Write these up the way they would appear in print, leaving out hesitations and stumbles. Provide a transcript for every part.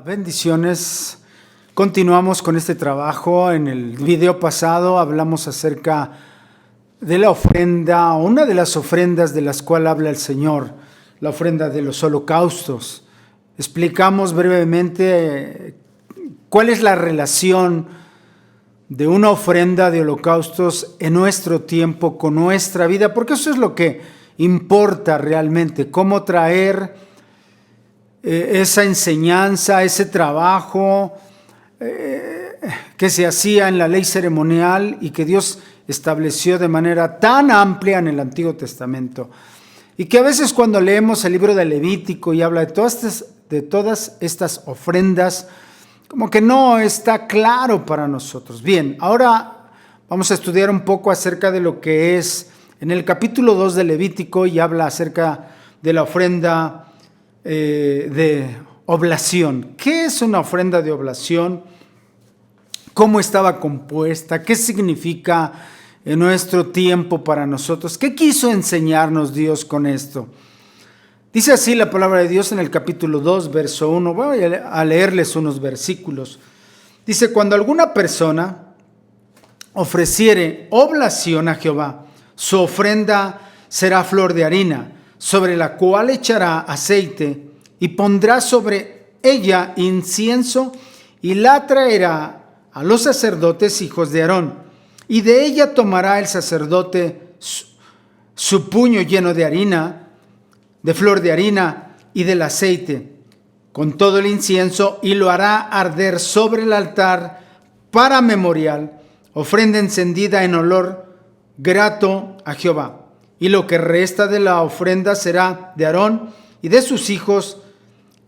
Bendiciones. Continuamos con este trabajo. En el video pasado hablamos acerca de la ofrenda, una de las ofrendas de las cuales habla el Señor, la ofrenda de los holocaustos. Explicamos brevemente cuál es la relación de una ofrenda de holocaustos en nuestro tiempo con nuestra vida, porque eso es lo que importa realmente, cómo traer esa enseñanza, ese trabajo que se hacía en la ley ceremonial y que Dios estableció de manera tan amplia en el Antiguo Testamento. Y que a veces cuando leemos el libro de Levítico y habla de todas estas ofrendas, como que no está claro para nosotros. Bien, ahora vamos a estudiar un poco acerca de lo que es en el capítulo 2 de Levítico, y habla acerca de la ofrenda de oblación. ¿Qué es una ofrenda de oblación? ¿Cómo estaba compuesta? ¿Qué significa en nuestro tiempo para nosotros? ¿Qué quiso enseñarnos Dios con esto? Dice así la palabra de Dios en el capítulo 2, verso 1. Voy a leerles unos versículos. Dice: cuando alguna persona ofreciere oblación a Jehová, su ofrenda será flor de harina, sobre la cual echará aceite y pondrá sobre ella incienso, y la traerá a los sacerdotes hijos de Aarón, y de ella tomará el sacerdote su puño lleno de harina, de flor de harina y del aceite, con todo el incienso, y lo hará arder sobre el altar para memorial, ofrenda encendida en olor grato a Jehová. Y lo que resta de la ofrenda será de Aarón y de sus hijos,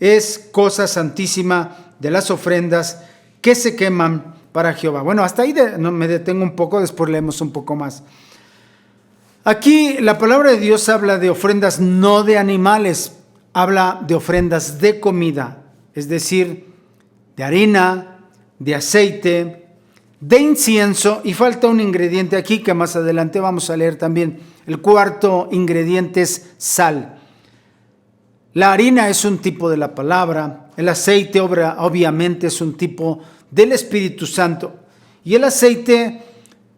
es cosa santísima de las ofrendas que se queman para Jehová. Bueno, hasta ahí me detengo un poco, después leemos un poco más. Aquí la palabra de Dios habla de ofrendas no de animales, habla de ofrendas de comida, es decir, de harina, de aceite, de incienso, y falta un ingrediente aquí que más adelante vamos a leer también. El cuarto ingrediente es sal. La harina es un tipo de la palabra, el aceite obviamente es un tipo del Espíritu Santo, y el aceite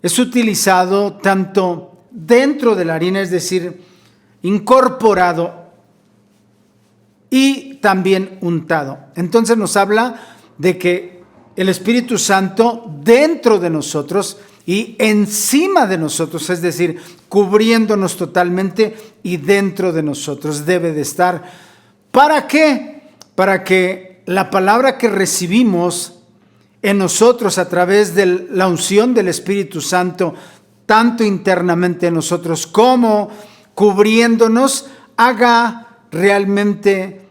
es utilizado tanto dentro de la harina, es decir, incorporado, y también untado. Entonces nos habla de que el Espíritu Santo dentro de nosotros y encima de nosotros, es decir, cubriéndonos totalmente y dentro de nosotros debe de estar. ¿Para qué? Para que la palabra que recibimos en nosotros a través de la unción del Espíritu Santo, tanto internamente en nosotros como cubriéndonos, haga realmente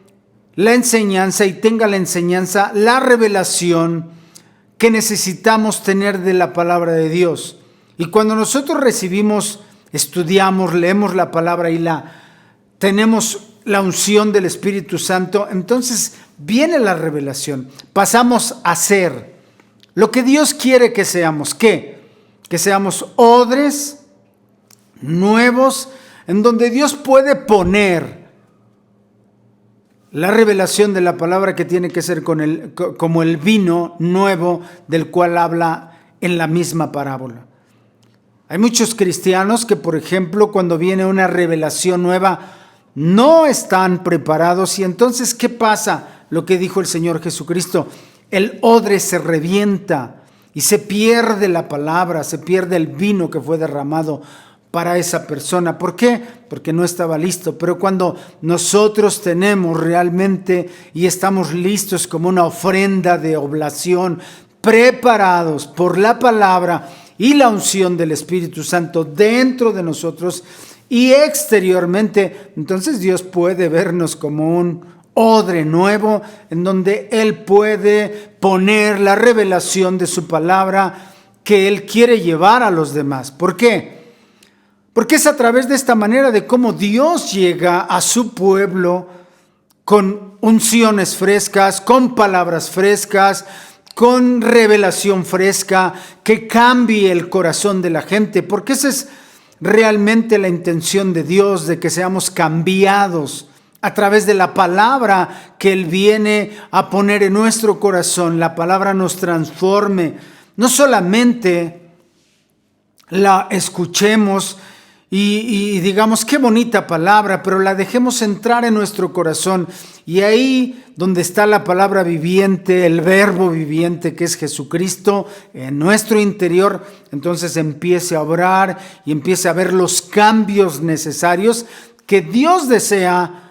la enseñanza y tenga la enseñanza, la revelación que necesitamos tener de la palabra de Dios. Y cuando nosotros recibimos, estudiamos, leemos la palabra y tenemos la unción del Espíritu Santo, entonces viene la revelación. Pasamos a ser lo que Dios quiere que seamos. ¿Qué? Que seamos odres nuevos en donde Dios puede poner la revelación de la palabra, que tiene que ser como el vino nuevo del cual habla en la misma parábola. Hay muchos cristianos que, por ejemplo, cuando viene una revelación nueva, no están preparados, y entonces, ¿qué pasa? Lo que dijo el Señor Jesucristo: el odre se revienta y se pierde la palabra, se pierde el vino que fue derramado para esa persona. ¿Por qué? Porque no estaba listo. Pero cuando nosotros tenemos realmente y estamos listos como una ofrenda de oblación, preparados por la palabra y la unción del Espíritu Santo dentro de nosotros y exteriormente, entonces Dios puede vernos como un odre nuevo en donde Él puede poner la revelación de su palabra que Él quiere llevar a los demás. ¿Por qué? Porque es a través de esta manera de cómo Dios llega a su pueblo con unciones frescas, con palabras frescas, con revelación fresca, que cambie el corazón de la gente, porque esa es realmente la intención de Dios, de que seamos cambiados a través de la palabra que Él viene a poner en nuestro corazón. La palabra nos transforme. No solamente la escuchemos y digamos qué bonita palabra, pero la dejemos entrar en nuestro corazón. Y ahí donde está la palabra viviente, el verbo viviente que es Jesucristo en nuestro interior, entonces empiece a obrar y empiece a ver los cambios necesarios que Dios desea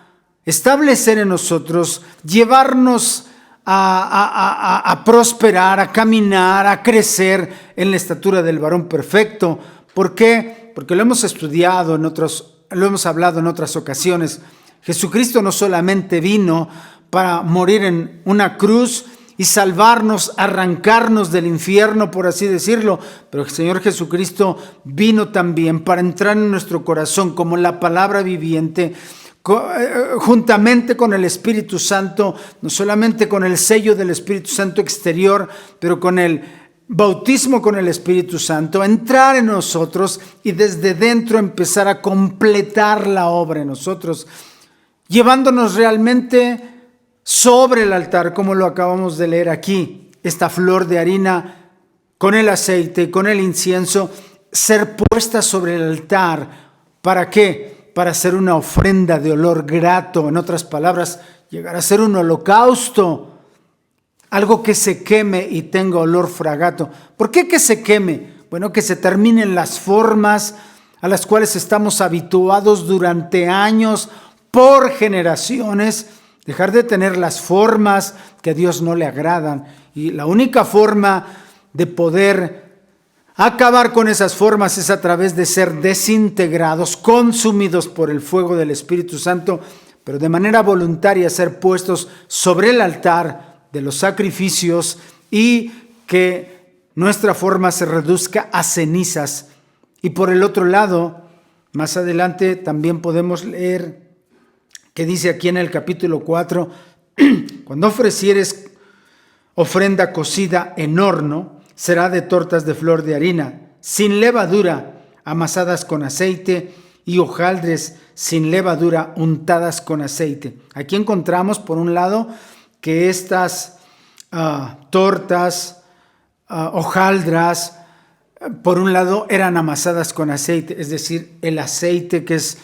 establecer en nosotros, llevarnos a prosperar, a caminar, a crecer en la estatura del varón perfecto. ¿Por qué? Porque lo hemos estudiado lo hemos hablado en otras ocasiones. Jesucristo no solamente vino para morir en una cruz y salvarnos, arrancarnos del infierno, por así decirlo, pero el Señor Jesucristo vino también para entrar en nuestro corazón como la palabra viviente, juntamente con el Espíritu Santo, no solamente con el sello del Espíritu Santo exterior, pero con el bautismo con el Espíritu Santo, entrar en nosotros y desde dentro empezar a completar la obra en nosotros, llevándonos realmente sobre el altar, como lo acabamos de leer aquí, esta flor de harina con el aceite, con el incienso, ser puesta sobre el altar. ¿Para qué? Para hacer una ofrenda de olor grato, en otras palabras, llegar a ser un holocausto, algo que se queme y tenga olor fragato. ¿Por qué que se queme? Bueno, que se terminen las formas a las cuales estamos habituados durante años, por generaciones, dejar de tener las formas que a Dios no le agradan. Y la única forma de poder acabar con esas formas es a través de ser desintegrados, consumidos por el fuego del Espíritu Santo, pero de manera voluntaria ser puestos sobre el altar de los sacrificios y que nuestra forma se reduzca a cenizas. Y por el otro lado, más adelante también podemos leer que dice aquí en el capítulo 4, cuando ofrecieres ofrenda cocida en horno, será de tortas de flor de harina, sin levadura, amasadas con aceite, y hojaldres sin levadura, untadas con aceite. Aquí encontramos, por un lado, que estas tortas, hojaldras, por un lado eran amasadas con aceite, es decir, el aceite que es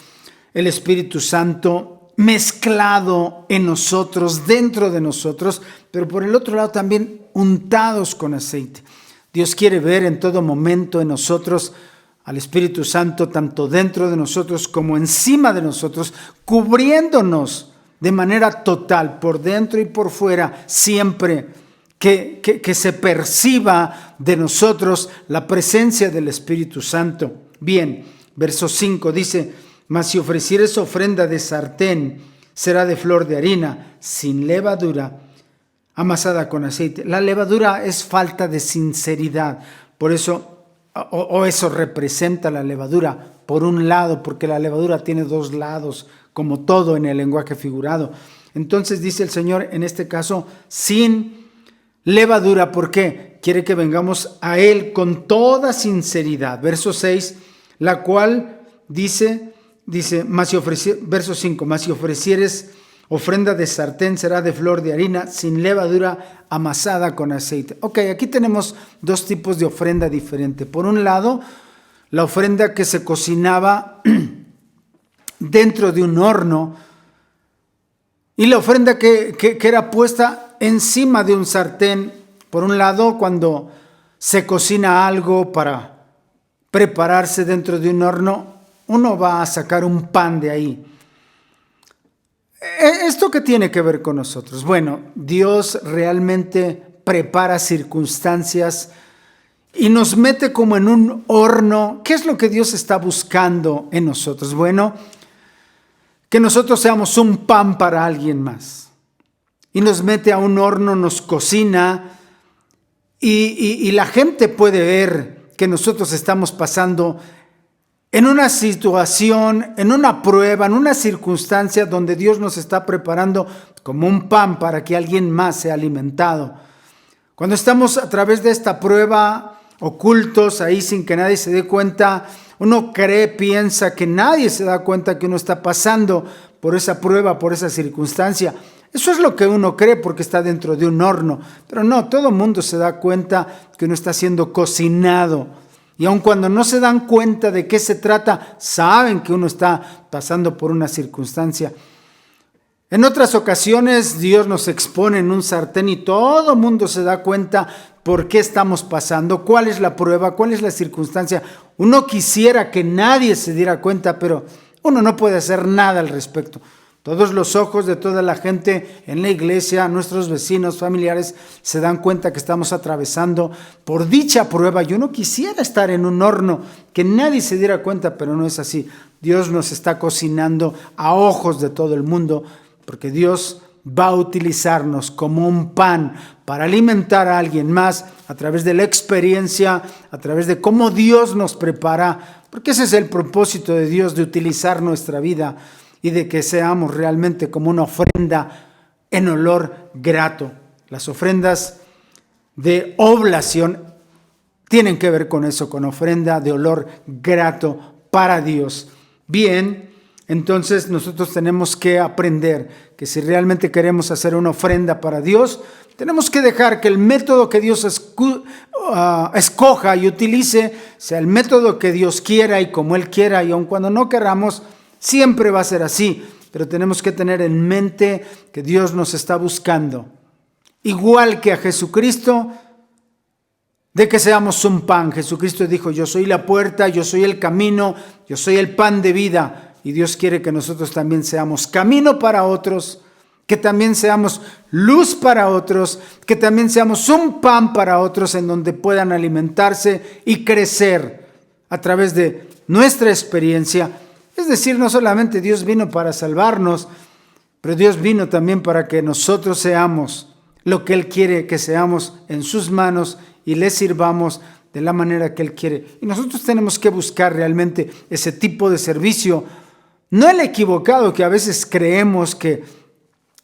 el Espíritu Santo mezclado en nosotros, dentro de nosotros, pero por el otro lado también untados con aceite. Dios quiere ver en todo momento en nosotros al Espíritu Santo, tanto dentro de nosotros como encima de nosotros, cubriéndonos de manera total, por dentro y por fuera, siempre que se perciba de nosotros la presencia del Espíritu Santo. Bien, verso 5 dice, mas si ofrecieres ofrenda de sartén, será de flor de harina, sin levadura, amasada con aceite. La levadura es falta de sinceridad, por eso, o eso representa la levadura, por un lado, porque la levadura tiene dos lados, como todo en el lenguaje figurado. Entonces dice el Señor, en este caso, sin levadura. ¿Por qué? Quiere que vengamos a Él con toda sinceridad. Verso 6, la cual dice, verso 5, mas si ofrecieres ofrenda de sartén, será de flor de harina, sin levadura, amasada con aceite. Ok, aquí tenemos dos tipos de ofrenda diferente. Por un lado, la ofrenda que se cocinaba dentro de un horno, y la ofrenda que era puesta encima de un sartén. Por un lado, cuando se cocina algo para prepararse dentro de un horno, uno va a sacar un pan de ahí. ¿Esto qué tiene que ver con nosotros? Bueno, Dios realmente prepara circunstancias y nos mete como en un horno. ¿Qué es lo que Dios está buscando en nosotros? Bueno, que nosotros seamos un pan para alguien más. Y nos mete a un horno, nos cocina y la gente puede ver que nosotros estamos pasando en una situación, en una prueba, en una circunstancia donde Dios nos está preparando como un pan para que alguien más sea alimentado. Cuando estamos a través de esta prueba, ocultos ahí sin que nadie se dé cuenta, uno cree, piensa que nadie se da cuenta que uno está pasando por esa prueba, por esa circunstancia. Eso es lo que uno cree porque está dentro de un horno. Pero no, todo el mundo se da cuenta que uno está siendo cocinado. Y aun cuando no se dan cuenta de qué se trata, saben que uno está pasando por una circunstancia. En otras ocasiones Dios nos expone en un sartén y todo el mundo se da cuenta por qué estamos pasando, cuál es la prueba, cuál es la circunstancia. Uno quisiera que nadie se diera cuenta, pero uno no puede hacer nada al respecto. Todos los ojos de toda la gente en la iglesia, nuestros vecinos, familiares, se dan cuenta que estamos atravesando por dicha prueba. Yo no quisiera estar en un horno, que nadie se diera cuenta, pero no es así. Dios nos está cocinando a ojos de todo el mundo, porque Dios va a utilizarnos como un pan para alimentar a alguien más a través de la experiencia, a través de cómo Dios nos prepara, porque ese es el propósito de Dios, de utilizar nuestra vida y de que seamos realmente como una ofrenda en olor grato. Las ofrendas de oblación tienen que ver con eso, con ofrenda de olor grato para Dios. Bien, entonces nosotros tenemos que aprender que si realmente queremos hacer una ofrenda para Dios, tenemos que dejar que el método que Dios escoja y utilice sea el método que Dios quiera y como Él quiera, y aun cuando no queramos, siempre va a ser así, pero tenemos que tener en mente que Dios nos está buscando, igual que a Jesucristo, de que seamos un pan. Jesucristo dijo: yo soy la puerta, yo soy el camino, yo soy el pan de vida. Y Dios quiere que nosotros también seamos camino para otros, que también seamos luz para otros, que también seamos un pan para otros en donde puedan alimentarse y crecer a través de nuestra experiencia. Es decir, no solamente Dios vino para salvarnos, pero Dios vino también para que nosotros seamos lo que Él quiere que seamos en sus manos y le sirvamos de la manera que Él quiere. Y nosotros tenemos que buscar realmente ese tipo de servicio. No el equivocado que a veces creemos que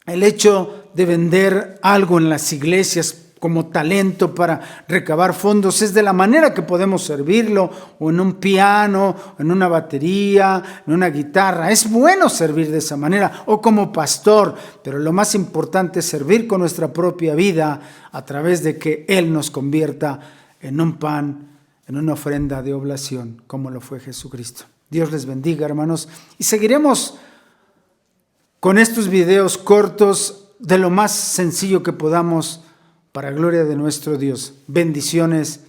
el hecho de vender algo en las iglesias como talento para recabar fondos es de la manera que podemos servirlo, o en un piano, en una batería, en una guitarra. Es bueno servir de esa manera, o como pastor, pero lo más importante es servir con nuestra propia vida a través de que Él nos convierta en un pan, en una ofrenda de oblación, como lo fue Jesucristo. Dios les bendiga, hermanos, y seguiremos con estos videos cortos de lo más sencillo que podamos para gloria de nuestro Dios. Bendiciones